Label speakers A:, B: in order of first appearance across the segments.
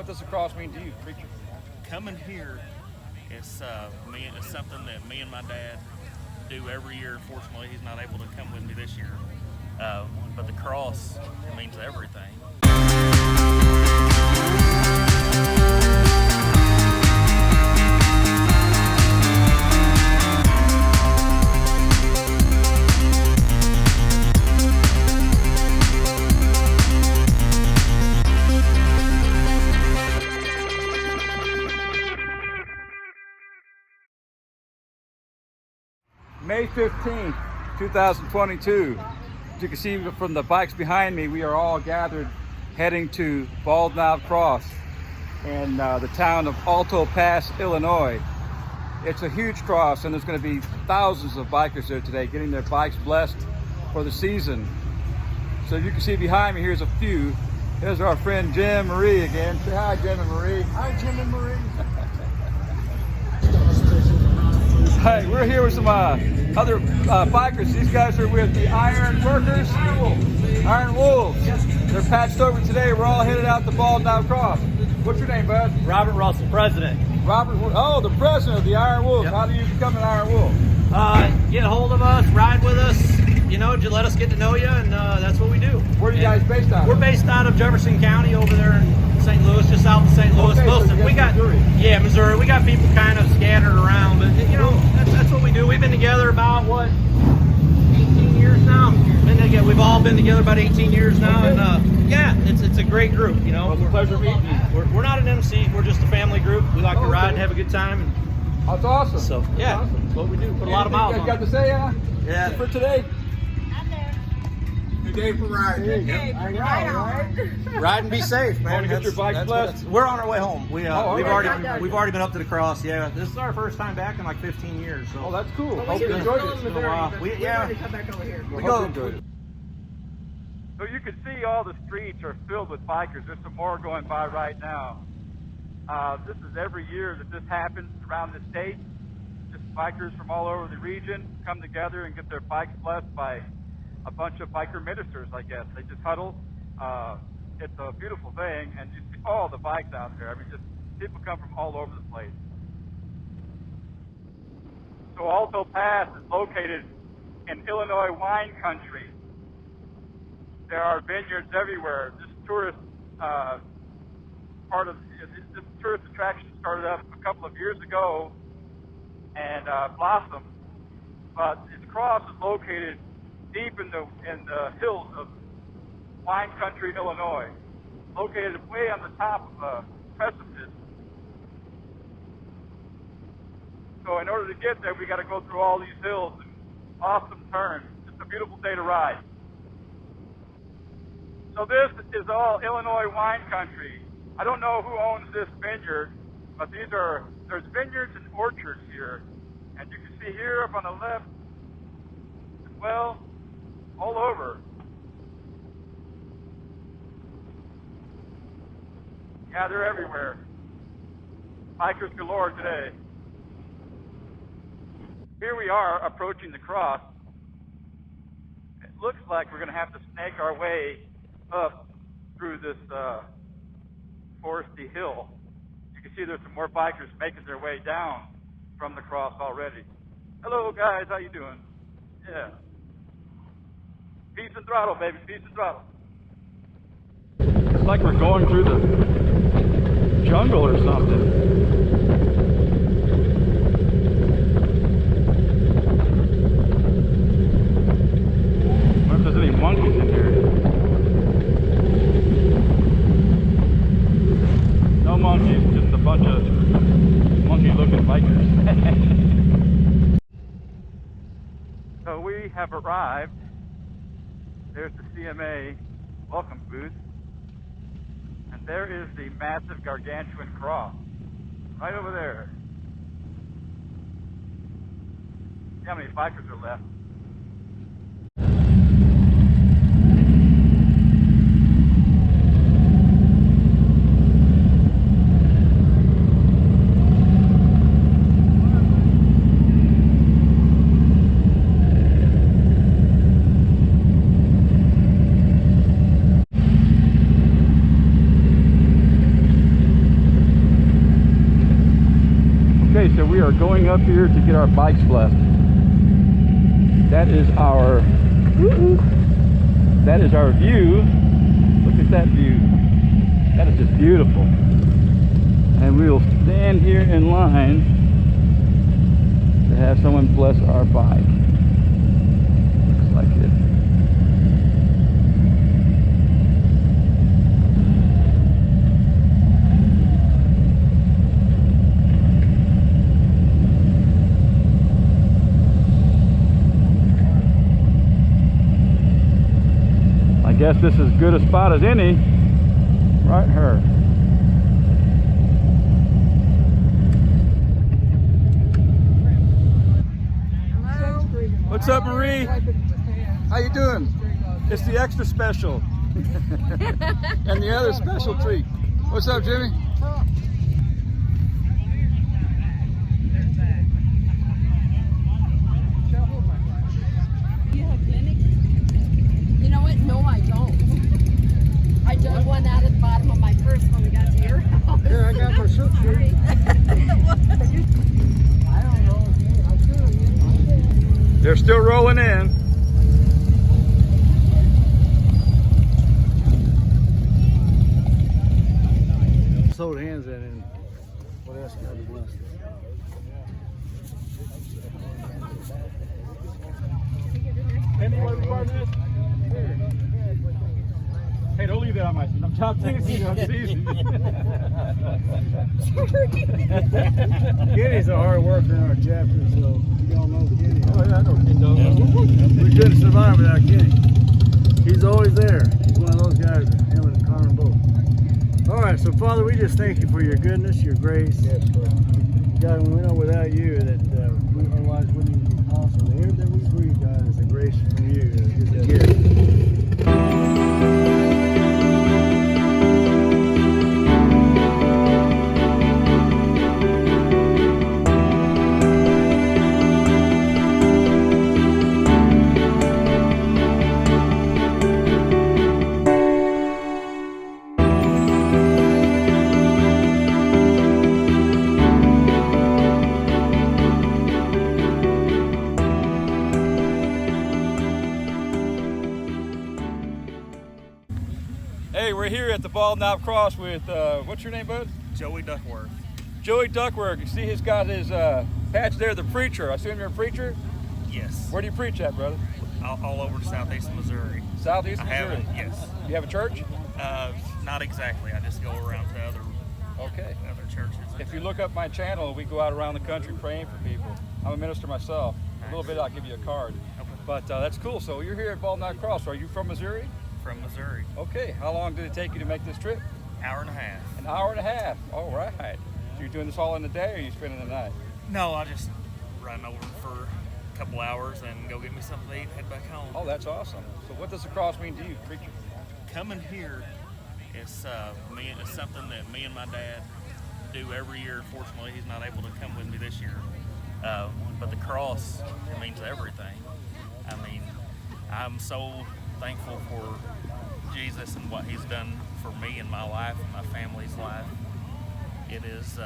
A: what does the cross mean to you, preacher?
B: Coming here is something that me and my dad do every year. Fortunately, he's not able to come with me this year. But the cross means everything.
A: May 15th, 2022. As you can see from the bikes behind me, we are all gathered heading to Bald Knob Cross in the town of Alto Pass, Illinois. It's a huge cross, and there's going to be thousands of bikers there today getting their bikes blessed for the season. So you can see behind me, here's a few. Here's our friend Jim and Marie again. Say hi, Jim and Marie.
C: Hi, Jim and Marie.
A: Hey, we're here with some other bikers. These guys are with the Iron Workers, Iron Wolves. They're patched over today. We're all headed out to Bald Knob Cross. What's your name, bud?
D: Robert Russell, president.
A: Robert, oh, the president of the Iron Wolves.
D: Yep.
A: How do you become an Iron Wolf?
D: Get a hold of us, ride with us, you know, just let us get to know you, and that's what we do.
A: Where are you guys based out of?
D: We're based out of Jefferson County over there in St. Louis, just south of St. Louis.
A: Okay,
D: Most
A: so
D: of we got
A: Missouri.
D: Yeah, Missouri. We got people kind of scattered around, but you know, that's what we do. We've been together about what, 18 years now. We've all been together about 18 years now,
A: Okay.
D: and yeah, it's a great group. You know,
A: Well, it's a pleasure meeting you.
D: we're not an MC. We're just a family group. We like to ride and have a good time. And
A: That's awesome.
D: so yeah,
A: That's awesome.
D: that's what we do. Put a lot of miles
A: Anything you
D: on
A: guys
D: it.
A: got to say,
D: Yeah.
A: for today?
C: Good day for riding.
D: Ride and be safe, man.
A: Want to get your bikes
D: What
A: blessed?
D: we're on our way home. We've
A: okay.
D: already been up to the cross. Yeah, this is our first time back in like 15 years. So
A: Oh, that's cool.
E: Well,
A: Hope
E: we
A: you
E: do
A: enjoyed
E: still
A: it.
E: in
D: It's been a while.
E: Missouri, but
D: Yeah.
E: we're going to come back over here.
A: Well,
D: We
A: hope
D: go-
A: you enjoyed it.
F: So you can see all the streets are filled with bikers. There's some more going by right now. This is every year that this happens around the state. Just bikers from all over the region come together and get their bikes blessed by a bunch of biker ministers, I guess. They just huddle. It's a beautiful thing, and you see all the bikes out there. I mean, just people come from all over the place. So Alto Pass is located in Illinois wine country. There are vineyards everywhere. This tourist this tourist attraction started up a couple of years ago and blossomed. But its cross is located deep in the hills of wine country, Illinois, located way on the top of a precipice. So in order to get there, we got to go through all these hills and awesome turns. It's a beautiful day to ride. So this is all Illinois wine country. I don't know who owns this vineyard, but there's vineyards and orchards here. And you can see here up on the left as well, all over. Yeah, they're everywhere. Bikers galore today. Here we are approaching the cross. It looks like we're going to have to snake our way up through this foresty hill. You can see there's some more bikers making their way down from the cross already. Hello guys, how you doing? Yeah. Peace and throttle, baby, peace and throttle.
A: It's like we're going through the jungle or something. I wonder if there's any monkeys in here. No monkeys, just a bunch of monkey-looking bikers.
F: So we have arrived. There's the CMA welcome booth. And there is the massive gargantuan cross. Right over there. See how many bikers are left.
A: Okay, so we are going up here to get our bikes blessed. That is our view. Look at that view. That is just beautiful. And we will stand here in line to have someone bless our bike. Looks like it. I guess this is as good a spot as any. Right here.
C: Hello.
A: What's up, Marie? How you doing? It's the extra special. And the other special treat. What's up, Jimmy?
E: You have clinic? You know what? No, I don't. I dug one out at the bottom of my purse when we got to your house.
C: Here, I got my shirt.
E: Sorry.
C: I don't know. I should.
A: They're still rolling in.
C: Sold hands in and what else got to be blessed?
A: Hey, don't leave that on my seat. I'm teasing. I'm teasing.
C: Kenny's a hard worker in our chapter, so you all know Kenny.
A: Oh, yeah, I know Ken.
C: We couldn't survive without Kenny. He's always there. He's one of those guys, him and Connor both. All right, so Father, we just thank you for your goodness, your grace. Yes, God, we know without you that our lives wouldn't even be possible. The air that we breathe, God, is a grace from you. It's a gift.
A: Hey, we're here at the Bald Knob Cross with, what's your name, bud?
B: Joey Duckworth.
A: Joey Duckworth. You see he's got his patch there, the preacher. I assume you're a preacher?
B: Yes.
A: Where do you preach at, brother?
B: All over southeast Missouri.
A: Southeast
B: I
A: Missouri?
B: haven't, yes.
A: You have a church?
B: Not exactly. I just go around to
A: Okay.
B: other churches.
A: If you look up my channel, we go out around the country praying for people. I'm a minister myself. A little bit, I'll give you a card.
B: Okay.
A: But that's cool. So you're here at Bald Knob Cross. Are you from Missouri?
B: From Missouri.
A: Okay. How long did it take you to make this trip?
B: Hour and a half.
A: An hour and a half. All right. So you're doing this all in the day, or are you spending the night?
B: No, I just run over for a couple hours and go get me something to eat and head back home.
A: Oh, that's awesome. So what does the cross mean to you, preacher?
B: Coming here is something that me and my dad do every year. Unfortunately, he's not able to come with me this year. But the cross means everything. I mean, I'm so thankful for Jesus and what he's done for me in my life and my family's life. It is,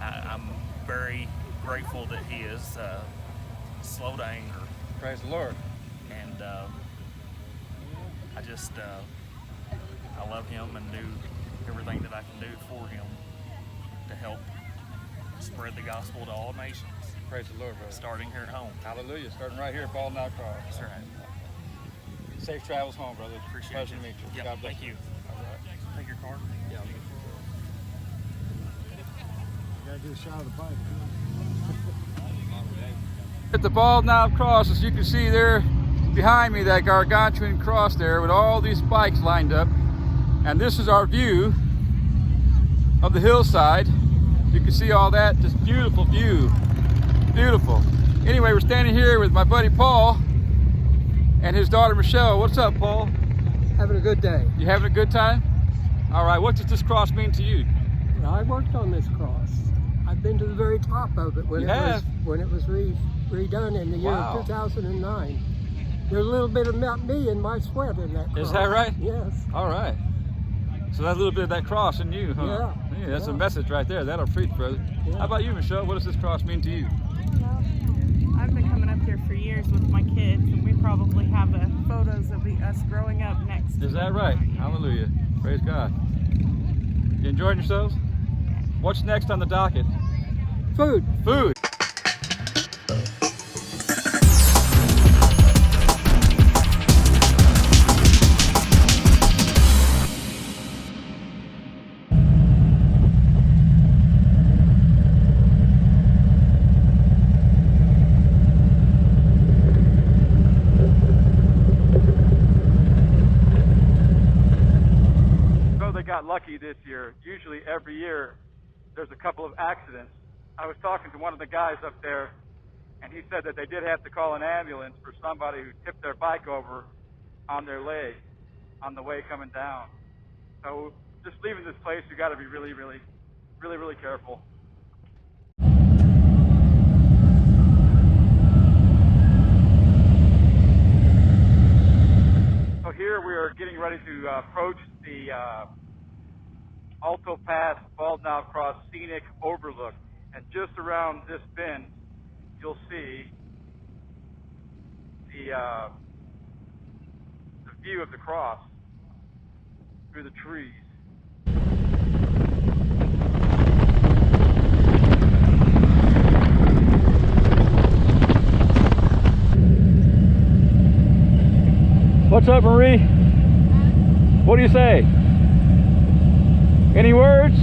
B: I'm very grateful that he is slow to anger.
A: Praise the Lord.
B: And I love him and do everything that I can do for him to help spread the gospel to all nations,
A: Praise the Lord, brother.
B: starting here at home.
A: Hallelujah. Starting right here at Bald Knob Cross.
B: That's right.
A: Safe travels home, brother.
B: Appreciate
A: Pleasure
B: you.
A: to meet you.
B: Yep,
A: God bless
B: thank you.
A: All right.
B: Take your card.
A: Yeah.
C: Gotta do a shot of the bike.
A: At the Bald Knob Cross, as you can see there behind me, that gargantuan cross there with all these bikes lined up. And this is our view of the hillside. You can see all that, just beautiful view. Beautiful. Anyway, we're standing here with my buddy Paul and his daughter Michelle. What's up, Paul?
G: Having a good day.
A: You having a good time? All right, what does this cross mean to you?
G: Well, I worked on this cross. I've been to the very top of it when
A: You
G: it
A: have?
G: was redone in the year
A: Wow.
G: of 2009. There's a little bit of me in my sweat in that cross.
A: Is that right?
G: Yes.
A: All right. So that's a little bit of that cross in you, huh?
G: Yeah.
A: That's a
G: Yeah.
A: message right there. That'll preach, brother.
G: Yeah.
A: How about you, Michelle? What does this cross mean to you?
H: Well, I've been coming up here for years with my kids, and we probably have photos of us growing up next.
A: Is that right? Hallelujah. Praise God. You enjoying yourselves? What's next on the docket?
G: Food.
A: Food.
F: Got lucky this year. Usually every year there's a couple of accidents. I was talking to one of the guys up there, and he said that they did have to call an ambulance for somebody who tipped their bike over on their leg on the way coming down. So just leaving this place, you got to be really careful. So here we are getting ready to approach the Alto Pass Bald Knob Cross scenic overlook, and just around this bend you'll see the view of the cross through the trees.
A: What's up, Marie? What do you say? Any words?